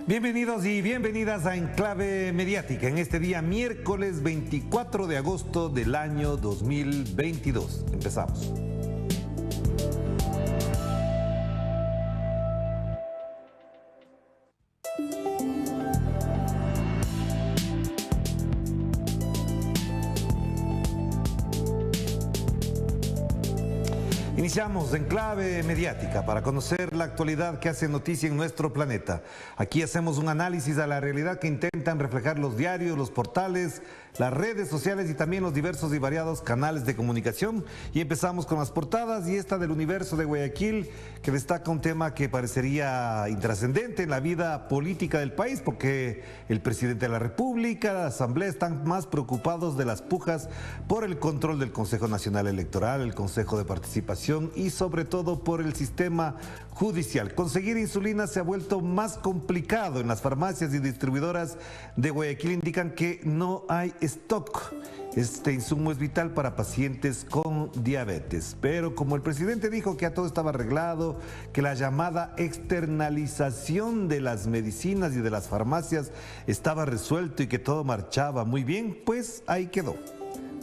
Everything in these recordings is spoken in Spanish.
Bienvenidos y bienvenidas a Enclave Mediática en este día miércoles 24 de agosto del año 2022. Empezamos. Iniciamos Enclave Mediática para conocer la actualidad que hace noticia en nuestro planeta. Aquí hacemos un análisis a la realidad que intentan reflejar los diarios, los portales, las redes sociales y también los diversos y variados canales de comunicación. Y empezamos con las portadas y esta del Universo de Guayaquil, que destaca un tema que parecería intrascendente en la vida política del país, porque el presidente de la República, la Asamblea están más preocupados de las pujas por el control del Consejo Nacional Electoral, el Consejo de Participación y sobre todo por el sistema judicial. Conseguir insulina se ha vuelto más complicado en las farmacias y distribuidoras de Guayaquil. Indican que no hay stock. Este insumo es vital para pacientes con diabetes. Pero como el presidente dijo que ya todo estaba arreglado, que la llamada externalización de las medicinas y de las farmacias estaba resuelto y que todo marchaba muy bien, pues ahí quedó.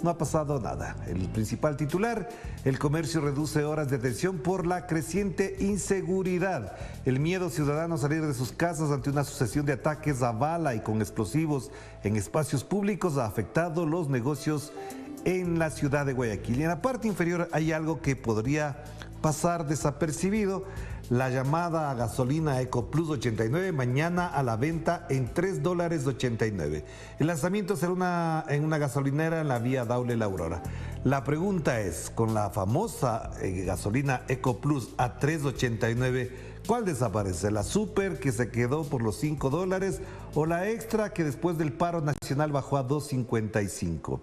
No ha pasado nada. El principal titular: el comercio reduce horas de atención por la creciente inseguridad. El miedo ciudadano a salir de sus casas ante una sucesión de ataques a bala y con explosivos en espacios públicos ha afectado los negocios en la ciudad de Guayaquil. Y en la parte inferior hay algo que podría pasar desapercibido: la llamada gasolina EcoPlus 89, mañana a la venta en $3.89. El lanzamiento será en una gasolinera en la vía Daule La Aurora. La pregunta es, con la famosa gasolina EcoPlus a $3.89, ¿cuál desaparece? ¿La super, que se quedó por los $5, o la extra, que después del paro nacional bajó a $2.55?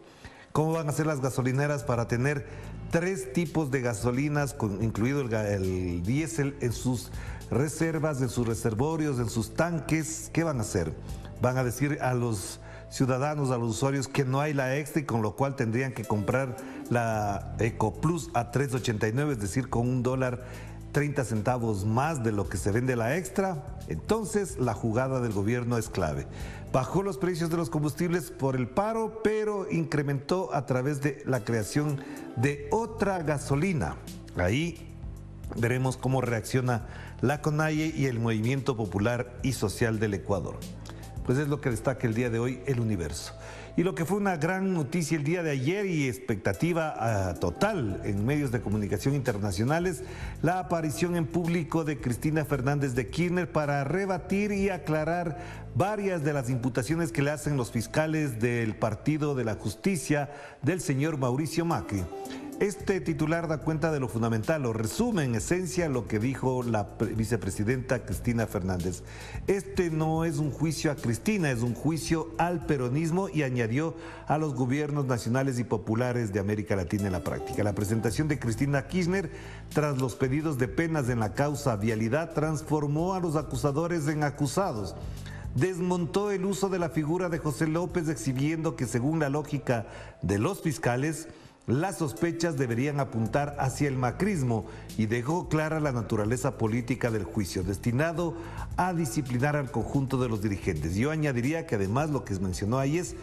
¿Cómo van a ser las gasolineras para tener 3 tipos de gasolinas, incluido el diésel, en sus reservas, en sus reservorios, en sus tanques? ¿Qué van a hacer? ¿Van a decir a los ciudadanos, a los usuarios, que no hay la extra y con lo cual tendrían que comprar la EcoPlus a $3.89, es decir, con $1.30 más de lo que se vende la extra? Entonces la jugada del gobierno es clave. Bajó los precios de los combustibles por el paro, pero incrementó a través de la creación de otra gasolina. Ahí veremos cómo reacciona la CONAIE y el Movimiento Popular y Social del Ecuador. Pues es lo que destaca el día de hoy El Universo. Y lo que fue una gran noticia el día de ayer y expectativa total en medios de comunicación internacionales: la aparición en público de Cristina Fernández de Kirchner para rebatir y aclarar varias de las imputaciones que le hacen los fiscales del Partido de la Justicia del señor Mauricio Macri. Este titular da cuenta de lo fundamental, o resume en esencia lo que dijo la vicepresidenta Cristina Fernández. Este no es un juicio a Cristina, es un juicio al peronismo, y añadió a los gobiernos nacionales y populares de América Latina en la práctica. La presentación de Cristina Kirchner tras los pedidos de penas en la causa Vialidad transformó a los acusadores en acusados. Desmontó el uso de la figura de José López, exhibiendo que, según la lógica de los fiscales, las sospechas deberían apuntar hacia el macrismo, y dejó clara la naturaleza política del juicio, destinado a disciplinar al conjunto de los dirigentes. Yo añadiría que además lo que mencionó ahí es: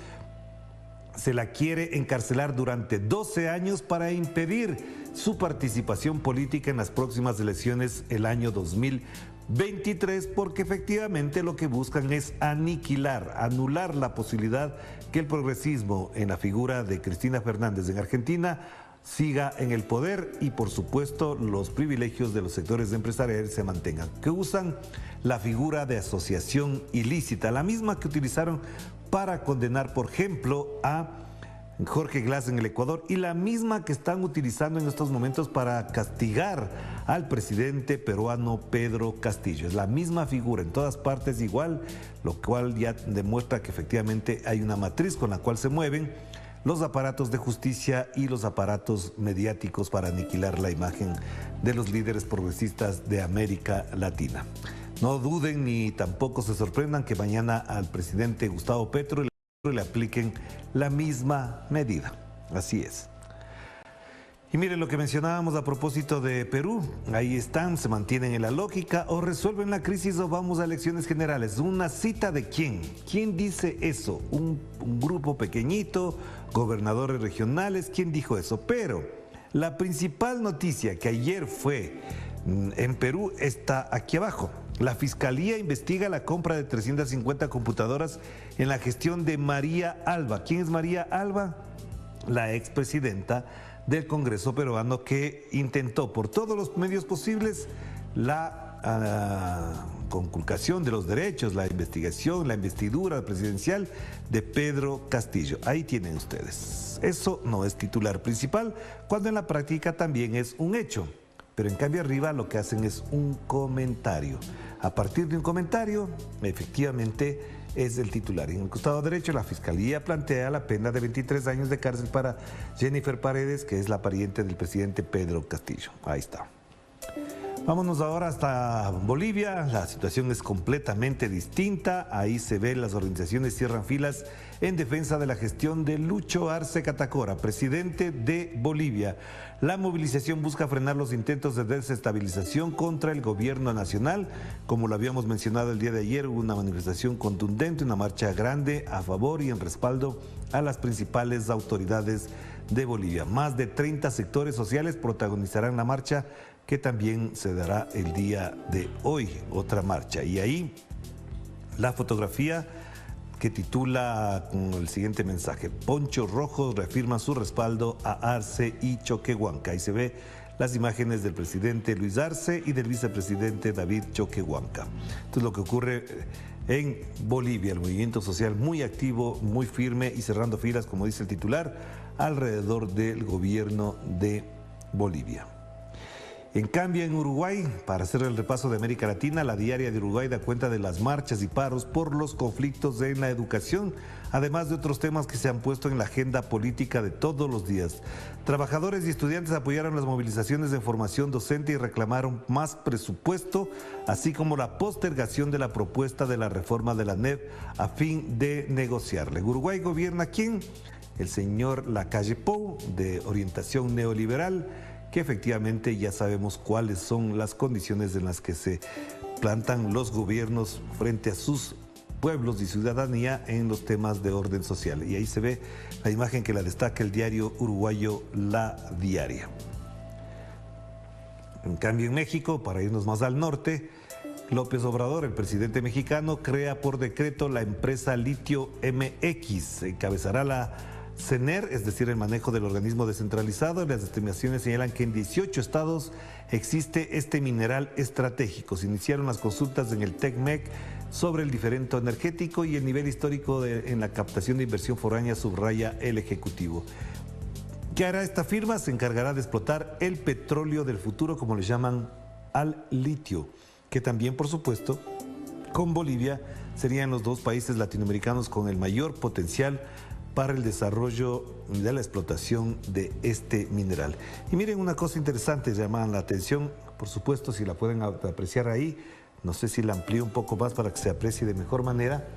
se la quiere encarcelar durante 12 años para impedir su participación política en las próximas elecciones el año 2023, porque efectivamente lo que buscan es anular la posibilidad que el progresismo, en la figura de Cristina Fernández en Argentina, siga en el poder, y por supuesto los privilegios de los sectores empresariales se mantengan, que usan la figura de asociación ilícita, la misma que utilizaron para condenar, por ejemplo, a Jorge Glass en el Ecuador, y la misma que están utilizando en estos momentos para castigar al presidente peruano Pedro Castillo. Es la misma figura en todas partes igual, lo cual ya demuestra que efectivamente hay una matriz con la cual se mueven los aparatos de justicia y los aparatos mediáticos para aniquilar la imagen de los líderes progresistas de América Latina. No duden ni tampoco se sorprendan que mañana al presidente Gustavo Petro le apliquen la misma medida. Así es. Y miren lo que mencionábamos a propósito de Perú. Ahí están, se mantienen en la lógica o resuelven la crisis o vamos a elecciones generales. ¿Una cita de quién? ¿Quién dice eso? ¿Un grupo pequeñito? ¿Gobernadores regionales? ¿Quién dijo eso? Pero la principal noticia que ayer fue en Perú está aquí abajo. La Fiscalía investiga la compra de 350 computadoras en la gestión de María Alba. ¿Quién es María Alba? La expresidenta del Congreso peruano que intentó por todos los medios posibles la conculcación de los derechos, la investigación, la investidura presidencial de Pedro Castillo. Ahí tienen ustedes. Eso no es titular principal, cuando en la práctica también es un hecho. Pero en cambio arriba lo que hacen es un comentario. A partir de un comentario, efectivamente, es el titular. En el costado derecho, la Fiscalía plantea la pena de 23 años de cárcel para Jennifer Paredes, que es la pariente del presidente Pedro Castillo. Ahí está. Vámonos ahora hasta Bolivia. La situación es completamente distinta. Ahí se ve las organizaciones cierran filas en defensa de la gestión de Lucho Arce Catacora, presidente de Bolivia. La movilización busca frenar los intentos de desestabilización contra el gobierno nacional. Como lo habíamos mencionado el día de ayer, hubo una manifestación contundente, una marcha grande a favor y en respaldo a las principales autoridades de Bolivia. Más de 30 sectores sociales protagonizarán la marcha, que también se dará el día de hoy, otra marcha. Y ahí la fotografía que titula con el siguiente mensaje: Poncho Rojo reafirma su respaldo a Arce y Choquehuanca. Ahí se ve las imágenes del presidente Luis Arce y del vicepresidente David Choquehuanca. Esto es lo que ocurre en Bolivia, el movimiento social muy activo, muy firme y cerrando filas, como dice el titular, alrededor del gobierno de Bolivia. En cambio, en Uruguay, para hacer el repaso de América Latina, la Diaria de Uruguay da cuenta de las marchas y paros por los conflictos en la educación, además de otros temas que se han puesto en la agenda política de todos los días. Trabajadores y estudiantes apoyaron las movilizaciones de formación docente y reclamaron más presupuesto, así como la postergación de la propuesta de la reforma de la NEP a fin de negociarla. En Uruguay gobierna ¿quién? El señor Lacalle Pou, de orientación neoliberal, que efectivamente ya sabemos cuáles son las condiciones en las que se plantan los gobiernos frente a sus pueblos y ciudadanía en los temas de orden social. Y ahí se ve la imagen que la destaca el diario uruguayo La Diaria. En cambio, en México, para irnos más al norte, López Obrador, el presidente mexicano, crea por decreto la empresa Litio MX. Encabezará la CENER, es decir, el manejo del organismo descentralizado. Las estimaciones señalan que en 18 estados existe este mineral estratégico. Se iniciaron las consultas en el TECMEC sobre el diferendo energético y el nivel histórico en la captación de inversión foránea, subraya el Ejecutivo. ¿Qué hará esta firma? Se encargará de explotar el petróleo del futuro, como le llaman al litio, que también, por supuesto, con Bolivia serían los dos países latinoamericanos con el mayor potencial para el desarrollo de la explotación de este mineral. Y miren una cosa interesante, llaman la atención, por supuesto, si la pueden apreciar ahí, no sé si la amplío un poco más para que se aprecie de mejor manera.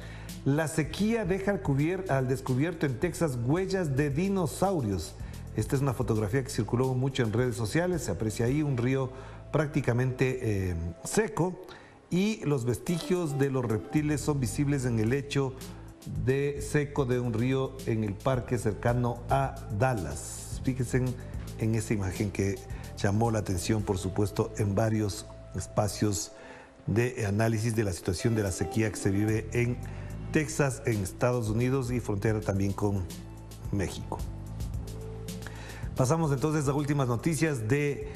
La sequía deja al descubierto en Texas huellas de dinosaurios. Esta es una fotografía que circuló mucho en redes sociales, se aprecia ahí un río prácticamente seco y los vestigios de los reptiles son visibles en el lecho de seco de un río en el parque cercano a Dallas. Fíjense en esa imagen que llamó la atención, por supuesto, en varios espacios de análisis de la situación de la sequía que se vive en Texas, en Estados Unidos y frontera también con México. Pasamos entonces a últimas noticias de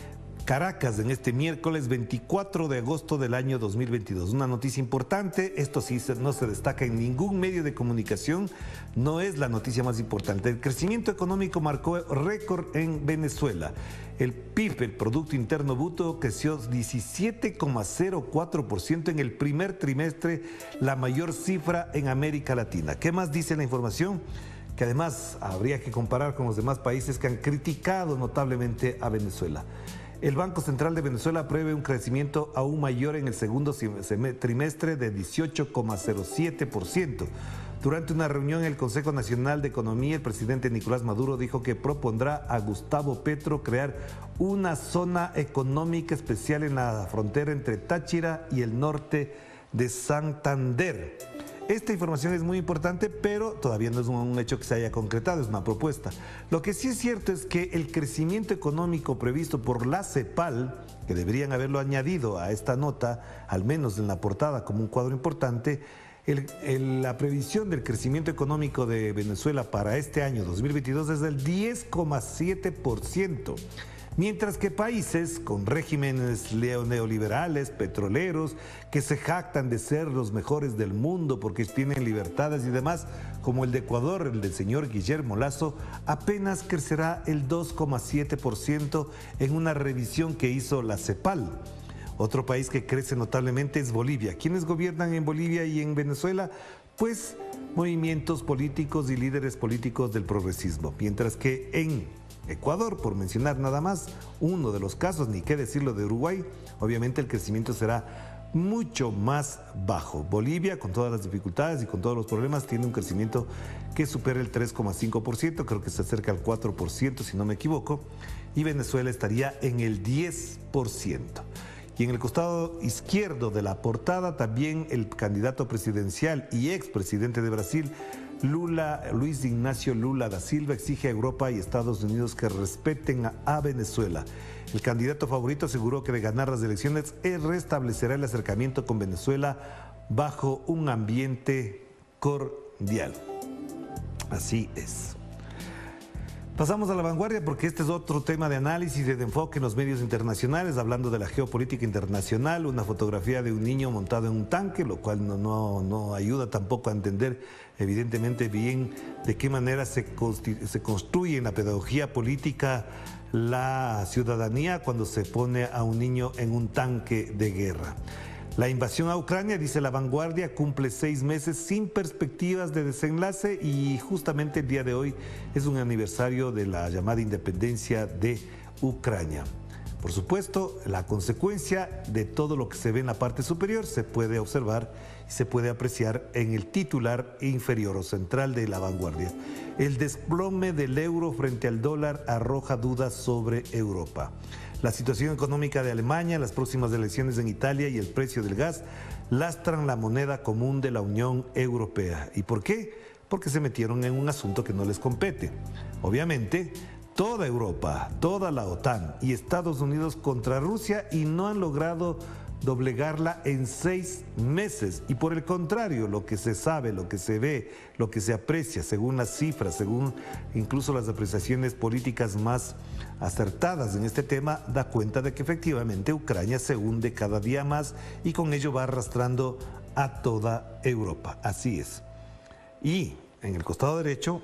Caracas en este miércoles 24 de agosto del año 2022. Una noticia importante, esto sí no se destaca en ningún medio de comunicación, no es la noticia más importante. El crecimiento económico marcó récord en Venezuela. El PIB, el Producto Interno Bruto, creció 17,04% en el primer trimestre, la mayor cifra en América Latina. ¿Qué más dice la información? Que además habría que comparar con los demás países que han criticado notablemente a Venezuela. El Banco Central de Venezuela prevé un crecimiento aún mayor en el segundo trimestre de 18,07%. Durante una reunión en el Consejo Nacional de Economía, el presidente Nicolás Maduro dijo que propondrá a Gustavo Petro crear una zona económica especial en la frontera entre Táchira y el norte de Santander. Esta información es muy importante, pero todavía no es un hecho que se haya concretado, es una propuesta. Lo que sí es cierto es que el crecimiento económico previsto por la CEPAL, que deberían haberlo añadido a esta nota, al menos en la portada como un cuadro importante, la previsión del crecimiento económico de Venezuela para este año 2022 es del 10,7%. Mientras que países con regímenes neoliberales, petroleros, que se jactan de ser los mejores del mundo porque tienen libertades y demás, como el de Ecuador, el del señor Guillermo Lasso, apenas crecerá el 2,7% en una revisión que hizo la CEPAL. Otro país que crece notablemente es Bolivia. ¿Quiénes gobiernan en Bolivia y en Venezuela? Pues movimientos políticos y líderes políticos del progresismo. Mientras que en Ecuador, por mencionar nada más, uno de los casos, ni qué decirlo de Uruguay, obviamente el crecimiento será mucho más bajo. Bolivia, con todas las dificultades y con todos los problemas, tiene un crecimiento que supera el 3,5%, creo que se acerca al 4%, si no me equivoco, y Venezuela estaría en el 10%. Y en el costado izquierdo de la portada también el candidato presidencial y expresidente de Brasil, Luis Ignacio Lula da Silva, exige a Europa y Estados Unidos que respeten a Venezuela. El candidato favorito aseguró que de ganar las elecciones, él restablecerá el acercamiento con Venezuela bajo un ambiente cordial. Así es. Pasamos a La Vanguardia porque este es otro tema de análisis y de enfoque en los medios internacionales, hablando de la geopolítica internacional, una fotografía de un niño montado en un tanque, lo cual no ayuda tampoco a entender evidentemente bien de qué manera se construye en la pedagogía política la ciudadanía cuando se pone a un niño en un tanque de guerra. La invasión a Ucrania, dice La Vanguardia, cumple 6 meses sin perspectivas de desenlace y justamente el día de hoy es un aniversario de la llamada independencia de Ucrania. Por supuesto, la consecuencia de todo lo que se ve en la parte superior se puede observar y se puede apreciar en el titular inferior o central de La Vanguardia. El desplome del euro frente al dólar arroja dudas sobre Europa. La situación económica de Alemania, las próximas elecciones en Italia y el precio del gas lastran la moneda común de la Unión Europea. ¿Y por qué? Porque se metieron en un asunto que no les compete. Obviamente, toda Europa, toda la OTAN y Estados Unidos contra Rusia y no han logrado doblegarla en 6 meses. Y por el contrario, lo que se sabe, lo que se ve, lo que se aprecia, según las cifras, según incluso las apreciaciones políticas más acertadas en este tema, da cuenta de que efectivamente Ucrania se hunde cada día más y con ello va arrastrando a toda Europa. Así es. Y en el costado derecho,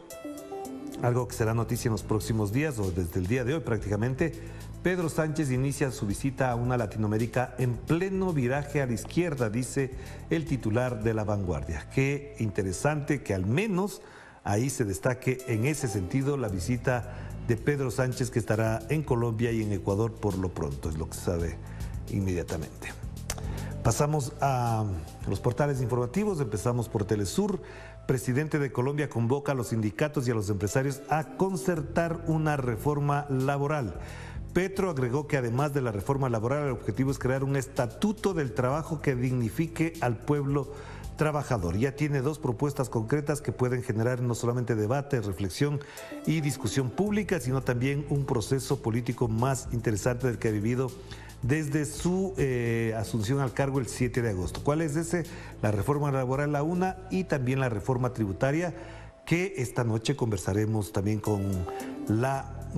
algo que será noticia en los próximos días o desde el día de hoy prácticamente, Pedro Sánchez inicia su visita a una Latinoamérica en pleno viraje a la izquierda, dice el titular de La Vanguardia. Qué interesante que al menos ahí se destaque en ese sentido la visita de Pedro Sánchez, que estará en Colombia y en Ecuador por lo pronto, es lo que se sabe inmediatamente. Pasamos a los portales informativos, empezamos por Telesur. Presidente de Colombia convoca a los sindicatos y a los empresarios a concertar una reforma laboral. Petro agregó que además de la reforma laboral, el objetivo es crear un estatuto del trabajo que dignifique al pueblo trabajador. Ya tiene 2 propuestas concretas que pueden generar no solamente debate, reflexión y discusión pública, sino también un proceso político más interesante del que ha vivido desde su asunción al cargo el 7 de agosto. ¿Cuál es ese? La reforma laboral, la una, y también la reforma tributaria, que esta noche conversaremos también con la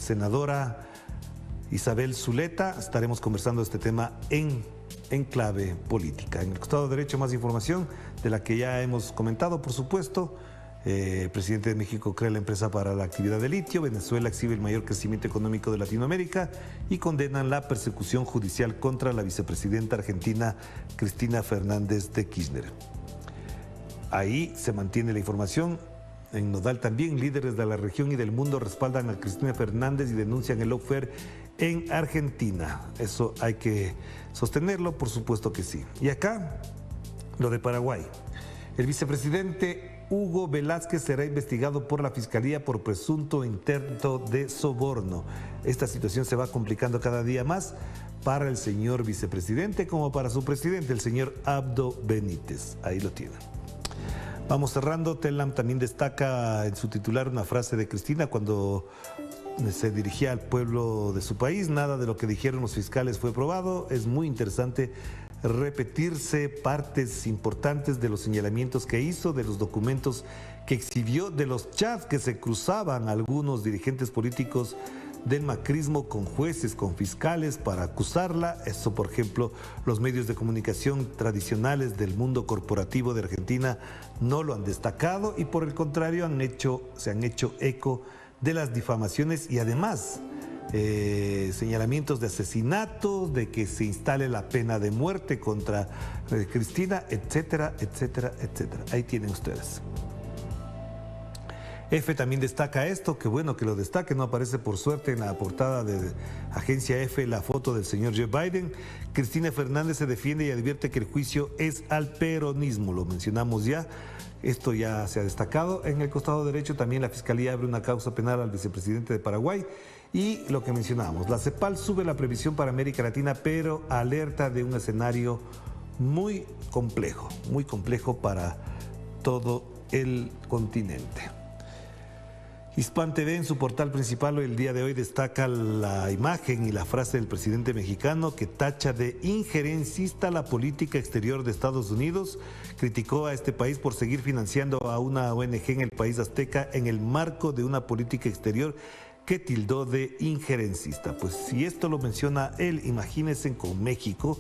senadora Isabel Zuleta. Estaremos conversando este tema en clave política. En el costado derecho, más información de la que ya hemos comentado, por supuesto. El presidente de México crea la empresa para la actividad de litio. Venezuela exhibe el mayor crecimiento económico de Latinoamérica y condenan la persecución judicial contra la vicepresidenta argentina Cristina Fernández de Kirchner. Ahí se mantiene la información. En Nodal también, líderes de la región y del mundo respaldan a Cristina Fernández y denuncian el lawfare en Argentina. Eso hay que sostenerlo, por supuesto que sí. Y acá, lo de Paraguay. El vicepresidente Hugo Velázquez será investigado por la Fiscalía por presunto intento de soborno. Esta situación se va complicando cada día más para el señor vicepresidente como para su presidente, el señor Abdo Benítez. Ahí lo tienen. Vamos cerrando. Telam también destaca en su titular una frase de Cristina cuando se dirigía al pueblo de su país. Nada de lo que dijeron los fiscales fue probado. Es muy interesante repetirse partes importantes de los señalamientos que hizo, de los documentos que exhibió, de los chats que se cruzaban algunos dirigentes políticos del macrismo con jueces, con fiscales para acusarla. Eso, por ejemplo, los medios de comunicación tradicionales del mundo corporativo de Argentina no lo han destacado y por el contrario se han hecho eco de las difamaciones y además señalamientos de asesinatos, de que se instale la pena de muerte contra Cristina, etcétera, etcétera, etcétera. Ahí tienen ustedes. F también destaca esto, que bueno que lo destaque, no aparece por suerte en la portada de Agencia F la foto del señor Joe Biden. Cristina Fernández se defiende y advierte que el juicio es al peronismo, lo mencionamos ya, esto ya se ha destacado. En el costado derecho también la Fiscalía abre una causa penal al vicepresidente de Paraguay y lo que mencionábamos, la CEPAL sube la previsión para América Latina, pero alerta de un escenario muy complejo para todo el continente. Hispan TV en su portal principal el día de hoy destaca la imagen y la frase del presidente mexicano que tacha de injerencista la política exterior de Estados Unidos. Criticó a este país por seguir financiando a una ONG en el país azteca en el marco de una política exterior que tildó de injerencista. Pues si esto lo menciona él, imagínense con México,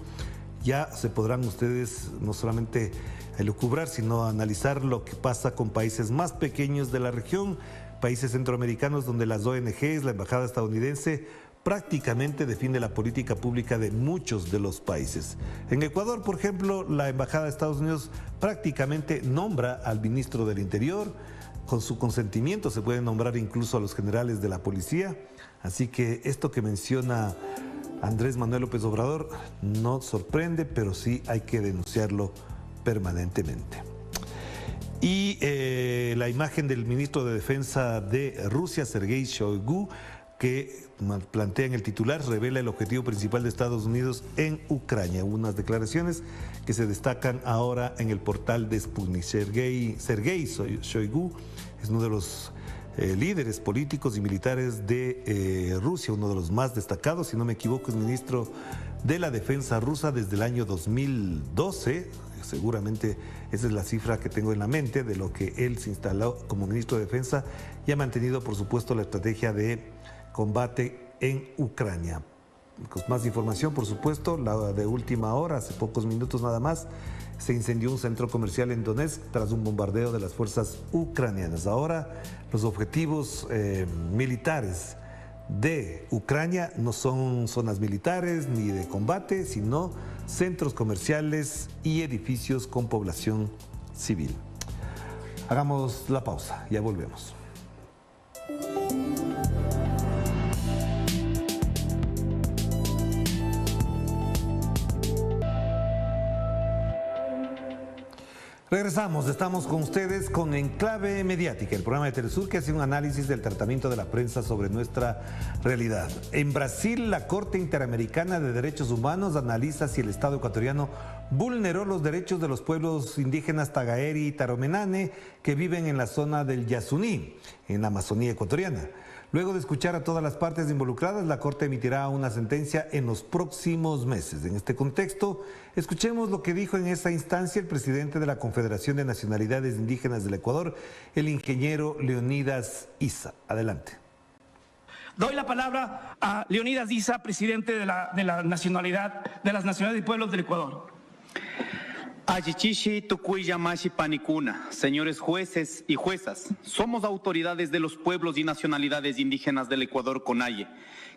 ya se podrán ustedes no solamente elucubrar, sino analizar lo que pasa con países más pequeños de la región, países centroamericanos donde las ONGs, la embajada estadounidense, prácticamente defiende la política pública de muchos de los países. En Ecuador, por ejemplo, la embajada de Estados Unidos prácticamente nombra al ministro del Interior, con su consentimiento se puede nombrar incluso a los generales de la policía, así que esto que menciona Andrés Manuel López Obrador no sorprende, pero sí hay que denunciarlo permanentemente. Y la imagen del ministro de Defensa de Rusia, Sergei Shoigu, que plantea en el titular, revela el objetivo principal de Estados Unidos en Ucrania. Unas declaraciones que se destacan ahora en el portal de Sputnik. Sergei Shoigu es uno de los líderes políticos y militares de Rusia, uno de los más destacados, si no me equivoco, es ministro de la Defensa rusa desde el año 2012. Seguramente esa es la cifra que tengo en la mente de lo que él se instaló como ministro de Defensa y ha mantenido, por supuesto, la estrategia de combate en Ucrania. Con más información, por supuesto, la de última hora, hace pocos minutos nada más, se incendió un centro comercial en Donetsk tras un bombardeo de las fuerzas ucranianas. Ahora, los objetivos militares de Ucrania no son zonas militares ni de combate, sino centros comerciales y edificios con población civil. Hagamos la pausa, ya volvemos. Regresamos, estamos con ustedes con Enclave Mediática, el programa de Telesur que hace un análisis del tratamiento de la prensa sobre nuestra realidad. En Brasil, la Corte Interamericana de Derechos Humanos analiza si el Estado ecuatoriano vulneró los derechos de los pueblos indígenas Tagaeri y Taromenane que viven en la zona del Yasuní, en la Amazonía ecuatoriana. Luego de escuchar a todas las partes involucradas, la Corte emitirá una sentencia en los próximos meses. En este contexto, escuchemos lo que dijo en esa instancia el presidente de la Confederación de Nacionalidades Indígenas del Ecuador, el ingeniero Leonidas Issa. Adelante. Doy la palabra a Leonidas Issa, presidente de las Nacionalidades y Pueblos del Ecuador. Ayichishi Tukuya Mashi Panicuna, señores jueces y juezas, somos autoridades de los pueblos y nacionalidades indígenas del Ecuador Conalle,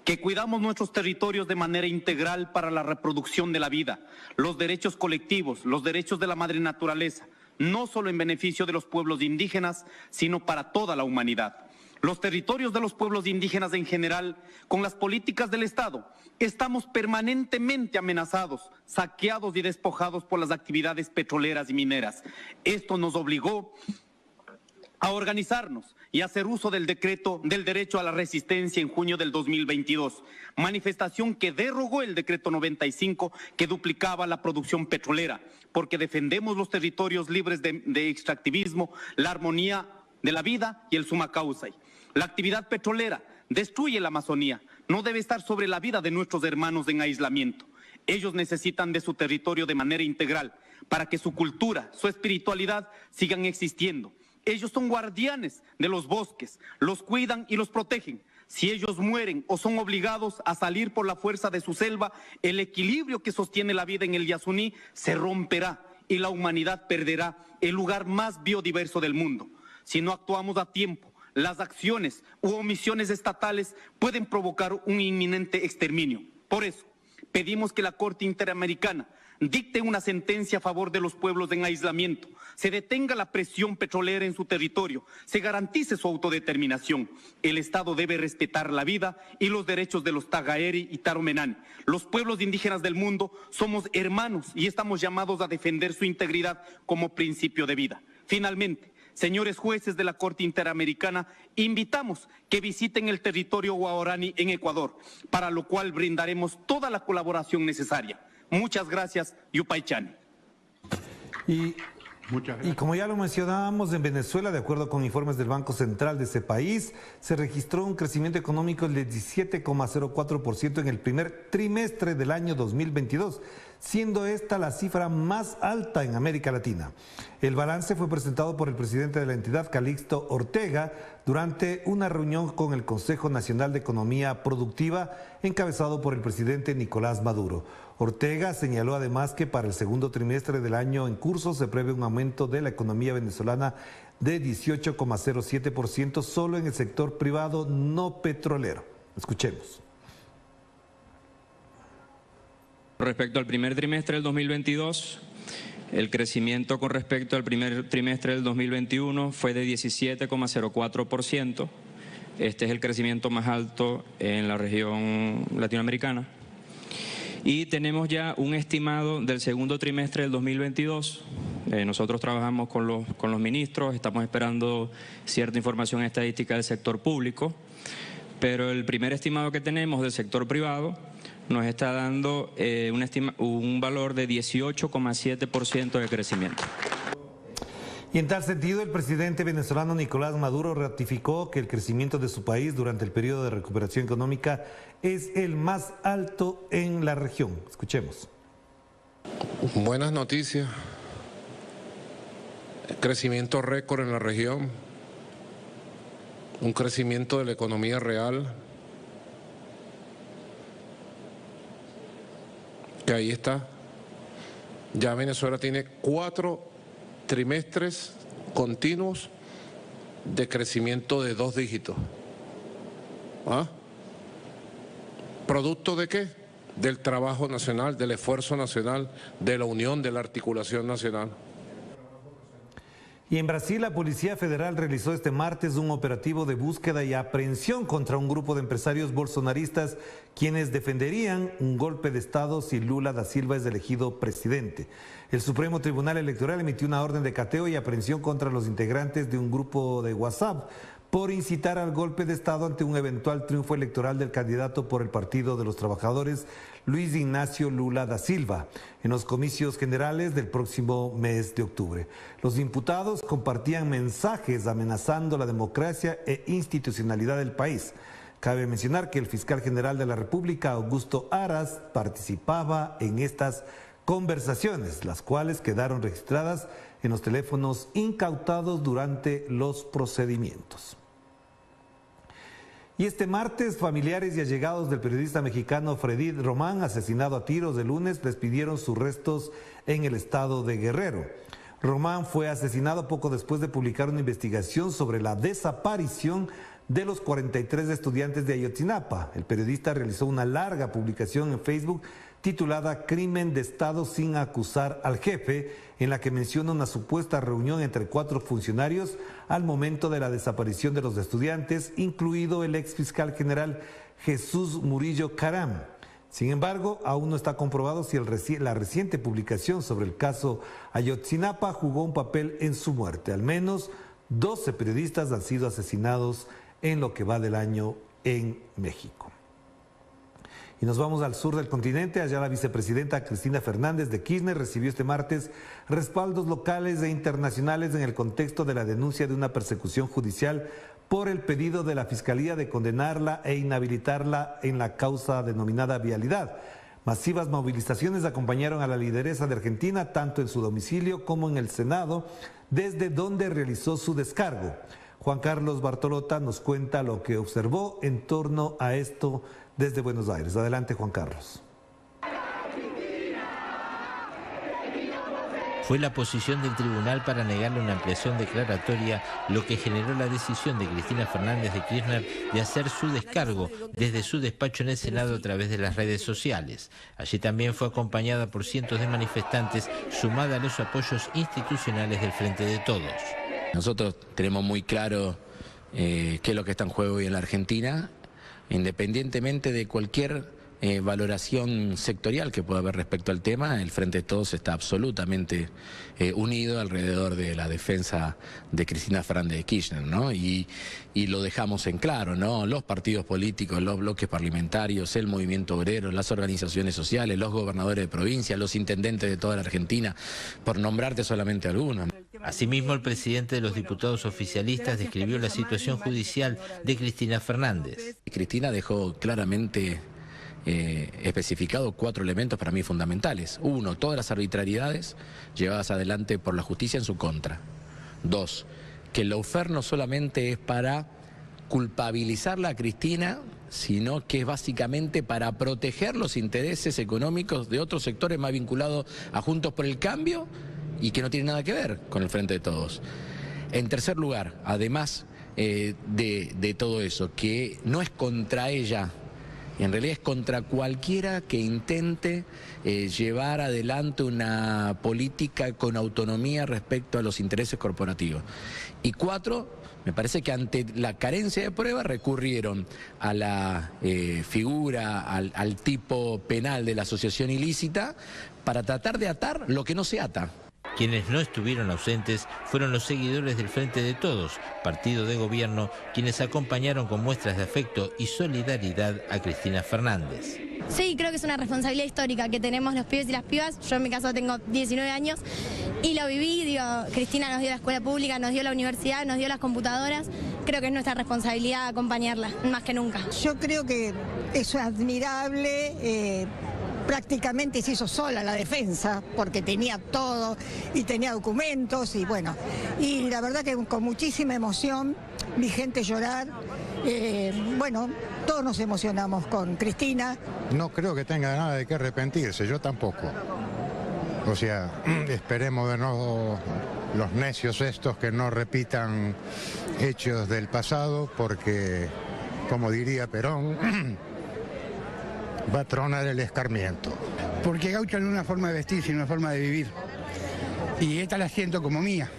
que cuidamos nuestros territorios de manera integral para la reproducción de la vida, los derechos colectivos, los derechos de la madre naturaleza, no solo en beneficio de los pueblos indígenas, sino para toda la humanidad. los territorios de los pueblos indígenas en general, con las políticas del Estado, estamos permanentemente amenazados, saqueados y despojados por las actividades petroleras y mineras. Esto nos obligó a organizarnos y hacer uso del decreto del derecho a la resistencia en junio del 2022, manifestación que derogó el decreto 95 que duplicaba la producción petrolera, porque defendemos los territorios libres de extractivismo, la armonía de la vida y el summa causa. La actividad petrolera destruye la Amazonía, no debe estar sobre la vida de nuestros hermanos en aislamiento. Ellos necesitan de su territorio de manera integral para que su cultura, su espiritualidad sigan existiendo. Ellos son guardianes de los bosques, los cuidan y los protegen. Si ellos mueren o son obligados a salir por la fuerza de su selva, el equilibrio que sostiene la vida en el Yasuní se romperá y la humanidad perderá el lugar más biodiverso del mundo. Si no actuamos a tiempo, las acciones u omisiones estatales pueden provocar un inminente exterminio. Por eso, pedimos que la Corte Interamericana dicte una sentencia a favor de los pueblos en aislamiento, se detenga la presión petrolera en su territorio, se garantice su autodeterminación. El Estado debe respetar la vida y los derechos de los Tagaeri y Taromenani. Los pueblos indígenas del mundo somos hermanos y estamos llamados a defender su integridad como principio de vida. Finalmente, señores jueces de la Corte Interamericana, invitamos que visiten el territorio Guarani en Ecuador, para lo cual brindaremos toda la colaboración necesaria. Muchas gracias, Yupaychani. Y como ya lo mencionábamos, en Venezuela, de acuerdo con informes del Banco Central de ese país, se registró un crecimiento económico del 17,04% en el primer trimestre del año 2022, siendo esta la cifra más alta en América Latina. El balance fue presentado por el presidente de la entidad, Calixto Ortega, durante una reunión con el Consejo Nacional de Economía Productiva, encabezado por el presidente Nicolás Maduro. Ortega señaló además que para el segundo trimestre del año en curso se prevé un aumento de la economía venezolana de 18,07% solo en el sector privado no petrolero. Escuchemos. Respecto al primer trimestre del 2022, el crecimiento con respecto al primer trimestre del 2021 fue de 17,04%. Este es el crecimiento más alto en la región latinoamericana. Y tenemos ya un estimado del segundo trimestre del 2022. Nosotros trabajamos con los ministros, estamos esperando cierta información estadística del sector público, pero el primer estimado que tenemos del sector privado nos está dando un valor de 18,7% de crecimiento. Y en tal sentido, el presidente venezolano Nicolás Maduro ratificó que el crecimiento de su país durante el periodo de recuperación económica es el más alto en la región. Escuchemos. Buenas noticias. Crecimiento récord en la región. Un crecimiento de la economía real. Que ahí está. Ya Venezuela tiene 4 trimestres continuos de crecimiento de 2 dígitos. ¿Ah? ¿Producto de qué? Del trabajo nacional, del esfuerzo nacional, de la unión, de la articulación nacional. Y en Brasil, la Policía Federal realizó este martes un operativo de búsqueda y aprehensión contra un grupo de empresarios bolsonaristas quienes defenderían un golpe de Estado si Lula da Silva es elegido presidente. El Supremo Tribunal Electoral emitió una orden de cateo y aprehensión contra los integrantes de un grupo de WhatsApp por incitar al golpe de Estado ante un eventual triunfo electoral del candidato por el Partido de los Trabajadores, Luis Ignacio Lula da Silva, en los comicios generales del próximo mes de octubre. Los imputados compartían mensajes amenazando la democracia e institucionalidad del país. Cabe mencionar que el fiscal general de la República, Augusto Aras, participaba en estas conversaciones, las cuales quedaron registradas en los teléfonos incautados durante los procedimientos. Y este martes, familiares y allegados del periodista mexicano Freddy Román, asesinado a tiros el lunes, les pidieron sus restos en el estado de Guerrero. Román fue asesinado poco después de publicar una investigación sobre la desaparición de los 43 estudiantes de Ayotzinapa. El periodista realizó una larga publicación en Facebook titulada Crimen de Estado sin acusar al jefe, en la que menciona una supuesta reunión entre 4 funcionarios al momento de la desaparición de los estudiantes, incluido el ex fiscal general Jesús Murillo Caram. Sin embargo, aún no está comprobado si la reciente publicación sobre el caso Ayotzinapa jugó un papel en su muerte. Al menos 12 periodistas han sido asesinados en lo que va del año en México. Y nos vamos al sur del continente. Allá la vicepresidenta Cristina Fernández de Kirchner recibió este martes respaldos locales e internacionales en el contexto de la denuncia de una persecución judicial por el pedido de la Fiscalía de condenarla e inhabilitarla en la causa denominada vialidad. Masivas movilizaciones acompañaron a la lideresa de Argentina, tanto en su domicilio como en el Senado, desde donde realizó su descargo. Juan Carlos Bartolota nos cuenta lo que observó en torno a esto desde Buenos Aires. Adelante, Juan Carlos. Fue la posición del tribunal para negarle una ampliación declaratoria lo que generó la decisión de Cristina Fernández de Kirchner de hacer su descargo desde su despacho en el Senado a través de las redes sociales. Allí también fue acompañada por cientos de manifestantes, sumada a los apoyos institucionales del Frente de Todos. Nosotros tenemos muy claro qué es lo que está en juego hoy en la Argentina, independientemente de cualquier valoración sectorial que pueda haber respecto al tema. El Frente de Todos está absolutamente unido alrededor de la defensa de Cristina Fernández de Kirchner, ¿no? Y lo dejamos en claro, ¿no? Los partidos políticos, los bloques parlamentarios, el movimiento obrero, las organizaciones sociales, los gobernadores de provincia, los intendentes de toda la Argentina, por nombrarte solamente algunos. Asimismo, el presidente de los diputados oficialistas describió la situación judicial de Cristina Fernández. Cristina dejó claramente especificado 4 elementos para mí fundamentales. 1, todas las arbitrariedades llevadas adelante por la justicia en su contra. 2, que el lawfare no solamente es para culpabilizarla a Cristina, sino que es básicamente para proteger los intereses económicos de otros sectores más vinculados a Juntos por el Cambio y que no tienen nada que ver con el Frente de Todos. En tercer lugar, además de todo eso, que no es contra ella, en realidad es contra cualquiera que intente llevar adelante una política con autonomía respecto a los intereses corporativos. Y 4, me parece que ante la carencia de pruebas recurrieron a la figura, al tipo penal de la asociación ilícita para tratar de atar lo que no se ata. Quienes no estuvieron ausentes fueron los seguidores del Frente de Todos, partido de gobierno, quienes acompañaron con muestras de afecto y solidaridad a Cristina Fernández. Sí, creo que es una responsabilidad histórica que tenemos los pibes y las pibas. Yo en mi caso tengo 19 años y lo viví, Cristina nos dio la escuela pública, nos dio la universidad, nos dio las computadoras. Creo que es nuestra responsabilidad acompañarla, más que nunca. Yo creo que es admirable. Prácticamente se hizo sola la defensa porque tenía todo y tenía documentos y bueno, y la verdad que con muchísima emoción vi gente llorar, bueno, todos nos emocionamos con Cristina. No creo que tenga nada de qué arrepentirse, yo tampoco. O sea, esperemos de nuevo los necios estos que no repitan hechos del pasado porque, como diría Perón, va a tronar el escarmiento. Porque gaucho no es una forma de vestir, sino una forma de vivir. Y esta la siento como mía,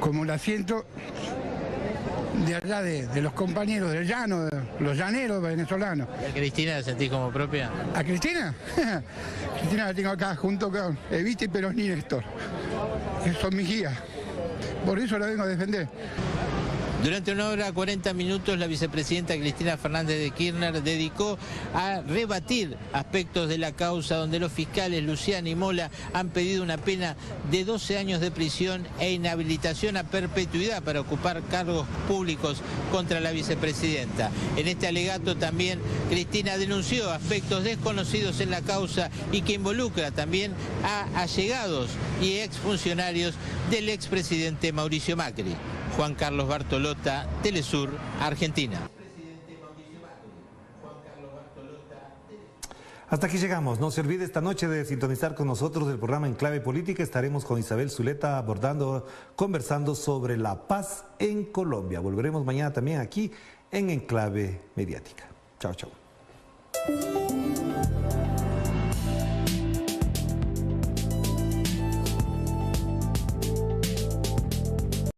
como la siento de allá de los compañeros del llano, de los llaneros venezolanos. ¿Y a Cristina la sentís como propia? ¿A Cristina? Cristina la tengo acá junto con Evita y Perón y Néstor. Que son mis guías. Por eso la vengo a defender. Durante 1 hora 40 minutos la vicepresidenta Cristina Fernández de Kirchner dedicó a rebatir aspectos de la causa donde los fiscales Luciana y Mola han pedido una pena de 12 años de prisión e inhabilitación a perpetuidad para ocupar cargos públicos contra la vicepresidenta. En este alegato también Cristina denunció aspectos desconocidos en la causa y que involucra también a allegados y exfuncionarios del expresidente Mauricio Macri. Juan Carlos Bartolota, Telesur, Argentina. Hasta aquí llegamos. No se olvide esta noche de sintonizar con nosotros el programa En Clave Política. Estaremos con Isabel Zuleta conversando sobre la paz en Colombia. Volveremos mañana también aquí en Enclave Mediática. Chao, chao.